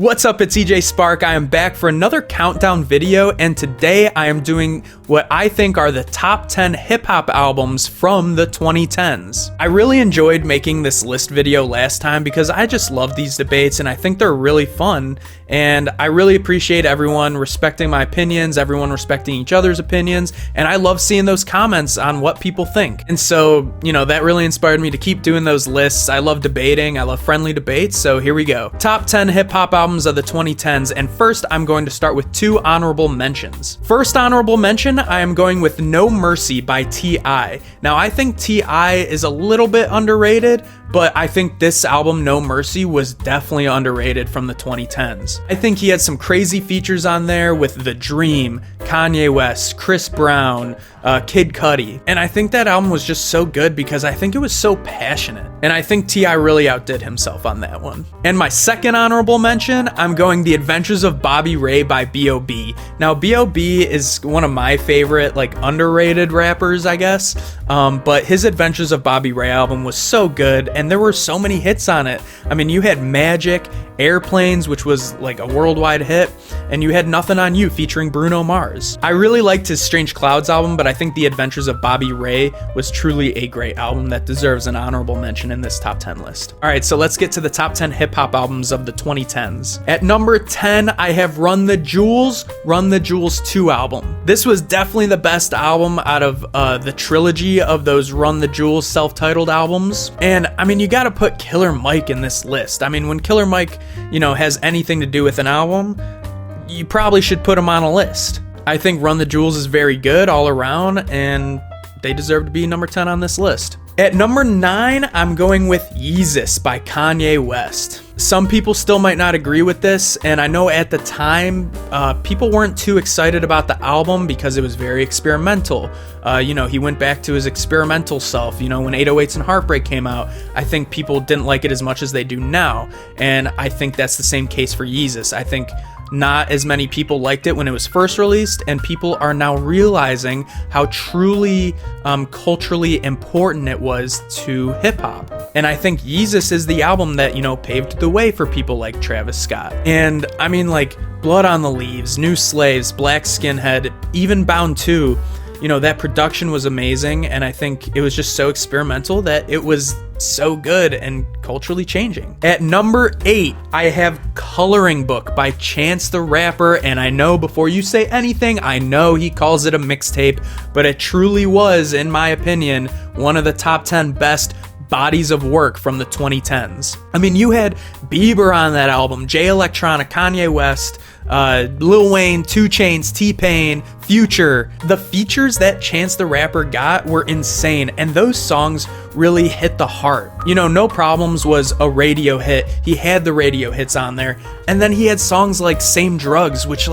What's up, it's EJ Spark. I am back for another countdown video, and today I am doing what I think are the top 10 hip-hop albums from the 2010s. I really enjoyed making this list video last time because I just love these debates and I think they're really fun, and I really appreciate everyone respecting my opinions, everyone respecting each other's opinions, and I love seeing those comments on what people think. And so, that really inspired me to keep doing those lists. I love debating, I love friendly debates, so here we go. Top 10 hip-hop albums of the 2010s, and first I'm going to start with two honorable mentions. First honorable mention, I am going with No Mercy by T.I. Now, I think T.I. is a little bit underrated, but I think this album, No Mercy, was definitely underrated from the 2010s. I think he had some crazy features on there with The Dream, Kanye West, Chris Brown, Kid Cudi, and I think that album was just so good because I think it was so passionate, and I think T.I. really outdid himself on that one. And my second honorable mention, I'm going The Adventures of Bobby Ray by B.o.B. Now, B.o.B. is one of my favorite, underrated rappers, I guess, but his Adventures of Bobby Ray album was so good, and there were so many hits on it. I mean, you had Magic, Airplanes, which was a worldwide hit, and you had Nothing on You featuring Bruno Mars. I really liked his Strange Clouds album, but I think The Adventures of Bobby Ray was truly a great album that deserves an honorable mention in this top 10 list. Alright, so let's get to the top 10 hip-hop albums of the 2010s. At number 10, I have Run the Jewels 2 album. This was definitely the best album out of the trilogy of those Run the Jewels self-titled albums. And I mean, you gotta put Killer Mike in this list. I mean, when Killer Mike, has anything to do with an album, you probably should put him on a list. I think Run the Jewels is very good all around, and they deserve to be number 10 on this list. At number 9, I'm going with Yeezus by Kanye West. Some people still might not agree with this, and I know at the time, people weren't too excited about the album because it was very experimental. He went back to his experimental self. When 808s and Heartbreak came out, I think people didn't like it as much as they do now, and I think that's the same case for Yeezus. I think not as many people liked it when it was first released, and people are now realizing how truly culturally important it was to hip-hop. And I think Yeezus is the album that, paved the way for people like Travis Scott. And I mean, Blood on the Leaves, New Slaves, Black Skinhead, even Bound 2, that production was amazing, and I think it was just so experimental that it was so good and culturally changing. At number 8, I have Coloring Book by Chance the Rapper, and I know before you say anything, I know he calls it a mixtape, but it truly was, in my opinion, one of the top 10 best bodies of work from the 2010s. I mean, you had Bieber on that album, Jay Electronica, Kanye West, Lil Wayne, 2 Chainz, T-Pain, Future. The features that Chance the Rapper got were insane, and those songs really hit the heart. No Problems was a radio hit. He had the radio hits on there, and then he had songs like Same Drugs, which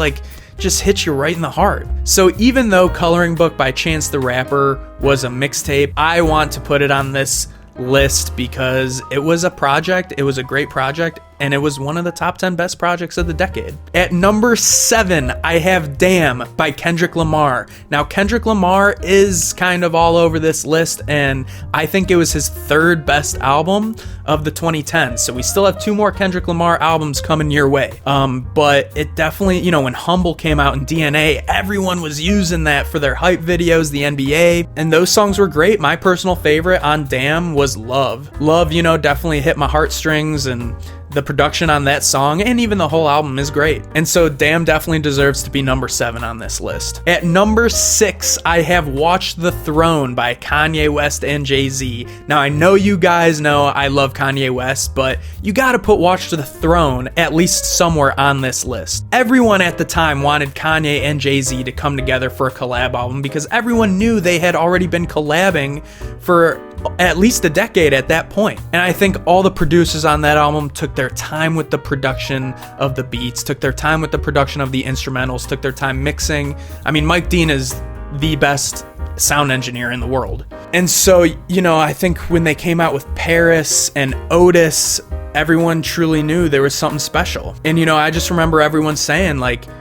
just hits you right in the heart. So even though Coloring Book by Chance the Rapper was a mixtape, I want to put it on this list because it was a project, it was a great project, and it was one of the top 10 best projects of the decade. At number 7, I have Damn by Kendrick Lamar. Now, Kendrick Lamar is kind of all over this list, and I think it was his third best album of the 2010s. So we still have 2 more Kendrick Lamar albums coming your way. But it definitely, when Humble came out in DNA, everyone was using that for their hype videos, the NBA, and those songs were great. My personal favorite on Damn was Love. Love, definitely hit my heartstrings, and the production on that song and even the whole album is great. And so Damn definitely deserves to be number 7 on this list. At number 6, I have Watch the Throne by Kanye West and Jay-Z. Now, I know you guys know I love Kanye West, but you gotta put Watch the Throne at least somewhere on this list. Everyone at the time wanted Kanye and Jay-Z to come together for a collab album because everyone knew they had already been collabing for at least a decade at that point. And I think all the producers on that album took their time with the production of the beats, took their time with the production of the instrumentals, took their time mixing. I mean, Mike Dean is the best sound engineer in the world. And so, I think when they came out with Paris and Otis, everyone truly knew there was something special. And I just remember everyone saying,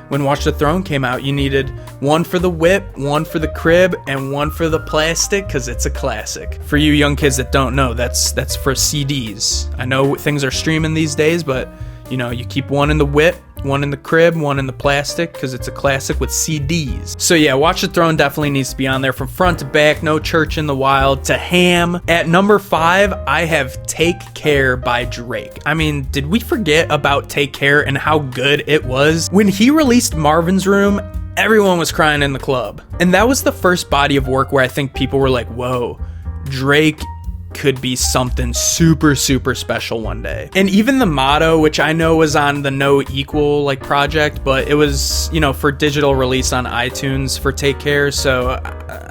when Watch the Throne came out, you needed one for the whip, one for the crib, and one for the plastic, because it's a classic. For you young kids that don't know, that's for CDs. I know things are streaming these days, but You know, you keep one in the whip, one in the crib, one in the plastic, because it's a classic with CDs. So yeah, Watch the Throne definitely needs to be on there from front to back. No Church in the Wild to Ham. At number 5, I have Take Care by Drake. I mean, did we forget about Take Care and how good it was? When he released Marvin's Room, everyone was crying in the club. And that was the first body of work where I think people were like, whoa, Drake could be something super special one day. And even the motto, which I know was on the No Equal like project, but it was, you know, for digital release on iTunes for Take Care, so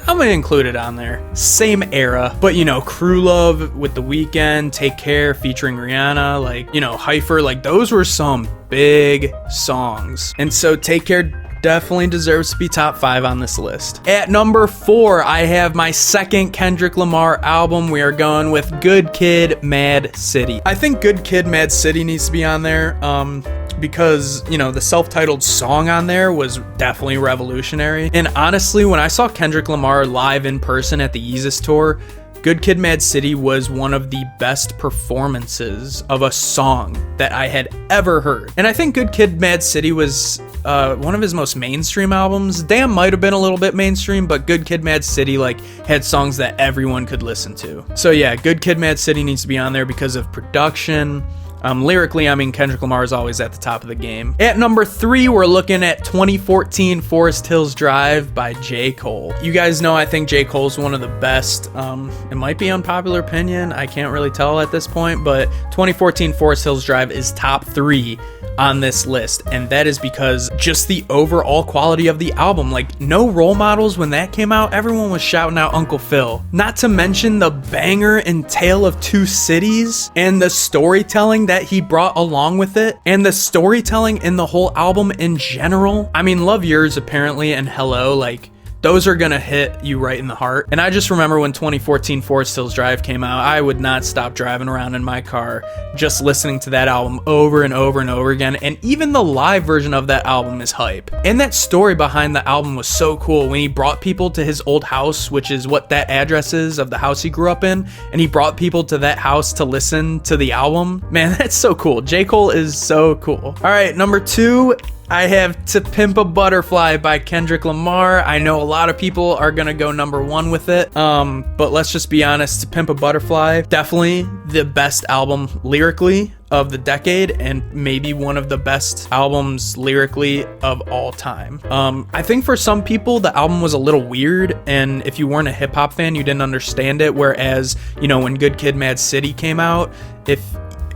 I'm gonna include it on there. Same era, but you know, Crew Love with The Weeknd, Take Care featuring Rihanna, like, you know, Hypher, like those were some big songs. And so Take Care definitely deserves to be top 5 on this list. At number 4, I have my second Kendrick Lamar album. We are going with Good Kid, M.A.A.d City. I think Good Kid, M.A.A.d City needs to be on there because, you know, the self-titled song on there was definitely revolutionary. And honestly, when I saw Kendrick Lamar live in person at the Yeezus tour, Good Kid, M.A.A.d City was one of the best performances of a song that I had ever heard. And I think Good Kid, M.A.A.d City was one of his most mainstream albums. Damn might have been a little bit mainstream, but Good Kid, M.A.A.d City like had songs that everyone could listen to. So yeah, Good Kid, M.A.A.d City needs to be on there because of production. Lyrically, I mean, Kendrick Lamar is always at the top of the game. At number 3, we're looking at 2014 Forest Hills Drive by J. Cole. You guys know I think J. Cole's one of the best. It might be unpopular opinion. I can't really tell at this point, but 2014 Forest Hills Drive is top 3 on this list, and that is because just the overall quality of the album. Like, no Role Models, when that came out, everyone was shouting out Uncle Phil. Not to mention the banger in Tale of Two Cities and the storytelling that he brought along with it, and the storytelling in the whole album in general. I mean, Love Yours apparently and Hello, like, those are gonna hit you right in the heart. And I just remember when 2014 Forest Hills Drive came out, I would not stop driving around in my car just listening to that album over and over and over again. And even the live version of that album is hype. And that story behind the album was so cool when he brought people to his old house, which is what that address is of the house he grew up in, and he brought people to that house to listen to the album. Man, that's so cool. J. Cole is so cool. All right, number 2, I have To Pimp a Butterfly by Kendrick Lamar. I know a lot of people are gonna go number 1 with it, but let's just be honest, To Pimp a Butterfly, definitely the best album lyrically of the decade, and maybe one of the best albums lyrically of all time. I think for some people the album was a little weird, and if you weren't a hip-hop fan, you didn't understand it, whereas, you know, when Good Kid, M.A.A.d City came out, if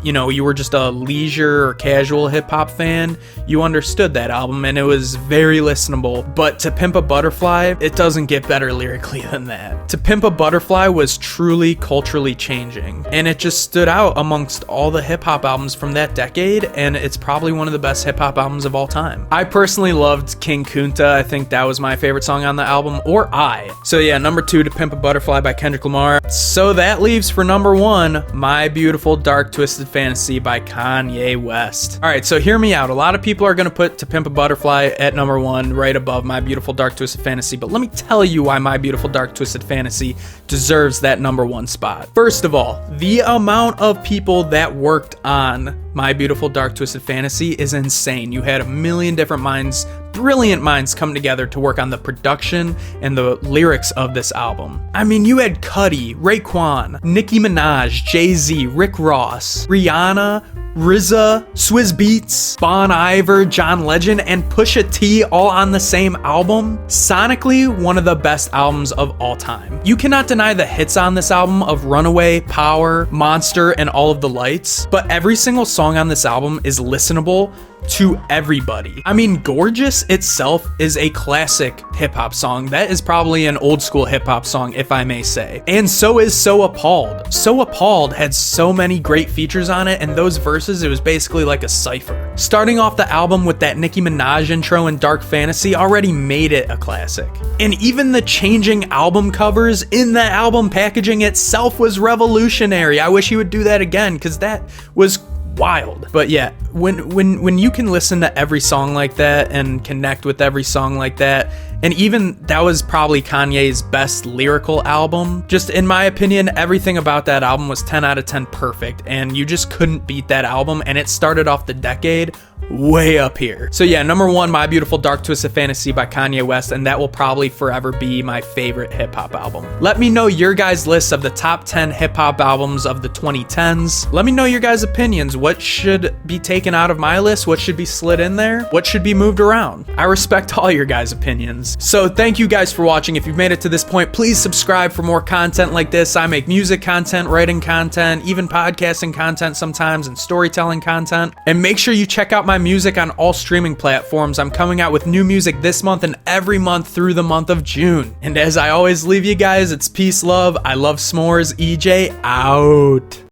you know, you were just a leisure or casual hip-hop fan, you understood that album and it was very listenable. But To Pimp a Butterfly, it doesn't get better lyrically than that. To Pimp a Butterfly was truly culturally changing, and it just stood out amongst all the hip-hop albums from that decade, and it's probably one of the best hip-hop albums of all time. I personally loved King Kunta. I think that was my favorite song on the album, or I. So yeah, number 2, To Pimp a Butterfly by Kendrick Lamar. So that leaves for number 1, My Beautiful Dark Twisted Fantasy by Kanye West. All right, so hear me out. A lot of people are going to put To Pimp a Butterfly at number 1, right above My Beautiful Dark Twisted Fantasy, but let me tell you why My Beautiful Dark Twisted Fantasy deserves that number 1 spot. First of all, the amount of people that worked on My Beautiful Dark Twisted Fantasy is insane. You had a million different minds, brilliant minds come together to work on the production and the lyrics of this album. I mean, you had Cudi, Raekwon, Nicki Minaj, Jay-Z, Rick Ross, Rihanna, RZA, Swizz Beatz, Bon Iver, John Legend, and Pusha T all on the same album. Sonically, one of the best albums of all time. You cannot deny the hits on this album of Runaway, Power, Monster, and All of the Lights, but every single song on this album is listenable to everybody. I mean, Gorgeous itself is a classic hip-hop song. That is probably an old school hip-hop song, if I may say. And so is So Appalled. So Appalled had so many great features on it, and those verses, it was basically like a cipher. Starting off the album with that Nicki Minaj intro and Dark Fantasy already made it a classic. And even the changing album covers in the album packaging itself was revolutionary. I wish he would do that again, because that was wild. But yeah, when you can listen to every song like that and connect with every song like that, And even that was probably Kanye's best lyrical album. Just in my opinion, everything about that album was 10 out of 10 perfect, and you just couldn't beat that album, and it started off the decade way up here. So yeah, number 1, My Beautiful Dark Twisted Fantasy by Kanye West, and that will probably forever be my favorite hip-hop album. Let me know your guys' lists of the top 10 hip-hop albums of the 2010s. Let me know your guys' opinions. What should be taken out of my list? What should be slid in there? What should be moved around? I respect all your guys' opinions. So thank you guys for watching. If you've made it to this point, please subscribe for more content like this. I make music content, writing content, even podcasting content sometimes, and storytelling content. And make sure you check out my music on all streaming platforms. I'm coming out with new music this month and every month through the month of June. And as I always leave you guys, it's peace, love. I love s'mores. EJ out.